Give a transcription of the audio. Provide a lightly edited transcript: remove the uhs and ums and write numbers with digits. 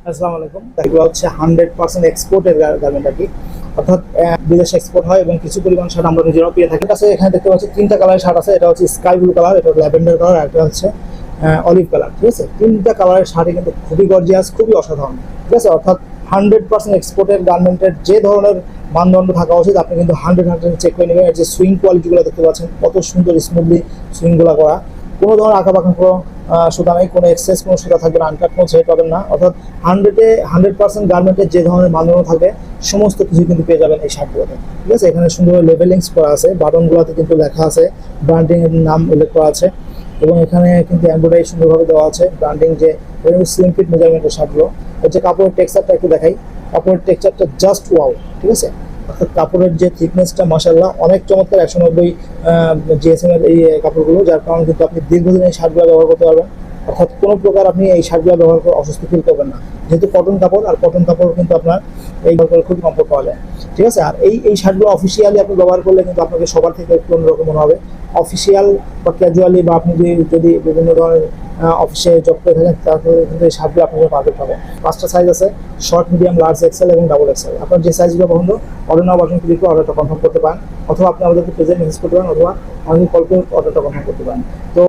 আসসালামু আলাইকুম। এগুলো হচ্ছে 100% এক্সপোর্টের গার্মেন্ট আর কি, অর্থাৎ বিদেশে এক্সপোর্ট হয় এবং কিছু পরিমাণ শার্ট আমরা নিজেরাও পেয়ে থাকি। কাছে এখানে দেখতে পাচ্ছি তিনটা কালারের শার্ট আছে। এটা হচ্ছে স্কাই ব্লু কালার, এটা ল্যাভেন্ডার কালার, আর এটা হচ্ছে অলিভ কালার। ঠিক আছে, তিনটা কালারের শার্টই কিন্তু খুবই গর্জিয়াস, খুবই অসাধারণ। ঠিক আছে, অর্থাৎ 100% এক্সপোর্টের গার্মেন্টের যে ধরনের মানদণ্ড থাকা উচিত আপনি কিন্তু 100 চেক করে নেবেন। এর যে সুইং কোয়ালিটিগুলো দেখতে পাচ্ছেন, কত সুন্দর স্মুথলি সুইংগুলো করা, কোনো ধরনের আঁকা বাঁকা কোনো সুতা নেই, কোনো এক্সেস কোনো সুতা থাকবে না, আনকাট কোনো ছেড়ে পাবেন না। অর্থাৎ 100% গার্মেন্টের যে ধরনের মানদণ্ড থাকবে সমস্ত কিছু কিন্তু পেয়ে যাবেন এই শার্টগুলোতে। ঠিক আছে, এখানে সুন্দর লেভেলিংস করা আছে, বাটনগুলোতে কিন্তু লেখা আছে, ব্র্যান্ডিং এর নাম উল্লেখ করা আছে, এবং এখানে কিন্তু এমব্রয়ডারি সুন্দরভাবে দেওয়া আছে। ব্র্যান্ডিং যে স্লিম ফিট মেজারমেন্টের শার্টগুলো, হচ্ছে কাপড়ের টেক্সচারটা একটু দেখাই। কাপড়ের টেক্সচারটা জাস্ট ওয়াও। ঠিক আছে, অর্থাৎ কাপড়ের যে থিকনেসটা মাশাআল্লাহ অনেক চমৎকার। 190 জিএসএম এর এই কাপড়গুলো, যার কারণে কিন্তু আপনি দীর্ঘদিন এই শার্টগুলো ব্যবহার করতে পারবেন। অর্থাৎ কোনো প্রকার আপনি এই শার্টগুলো ব্যবহার করে অস্বস্তি ফিল করবেন না, যেহেতু কটন কাপড়, আর কটন কাপড় কিন্তু আপনার এই ব্যবহার করে খুব কমফোর্ট পাওয়া যায়। ঠিক আছে, আর এই শার্টগুলো অফিসিয়ালি আপনি ব্যবহার করলে কিন্তু আপনাকে সবার থেকে একটু অন্যরকম মনে হবে। অফিসিয়াল বা ক্যাজুয়ালি, বা আপনি যদি বিভিন্ন ধরনের অফিসে জব করে থাকেন, তারপরে কিন্তু এই শার্টগুলো আপনাকে পারফেক্ট হবে। 5টা সাইজ আছে: শর্ট, মিডিয়াম, লার্জ, এক্সেল এবং ডাবল এক্সেল। আপনার যে সাইজগুলো পছন্দ অর্ডার নাও বাটন ক্লিক করে অর্ডারটা কনফার্ম করতে পারেন, অথবা আপনি আমাদেরকে পেজে মেসেজ করতে পারেন, অথবা আমাদের কল করে অর্ডারটা কনফার্ম করতে পারেন। তো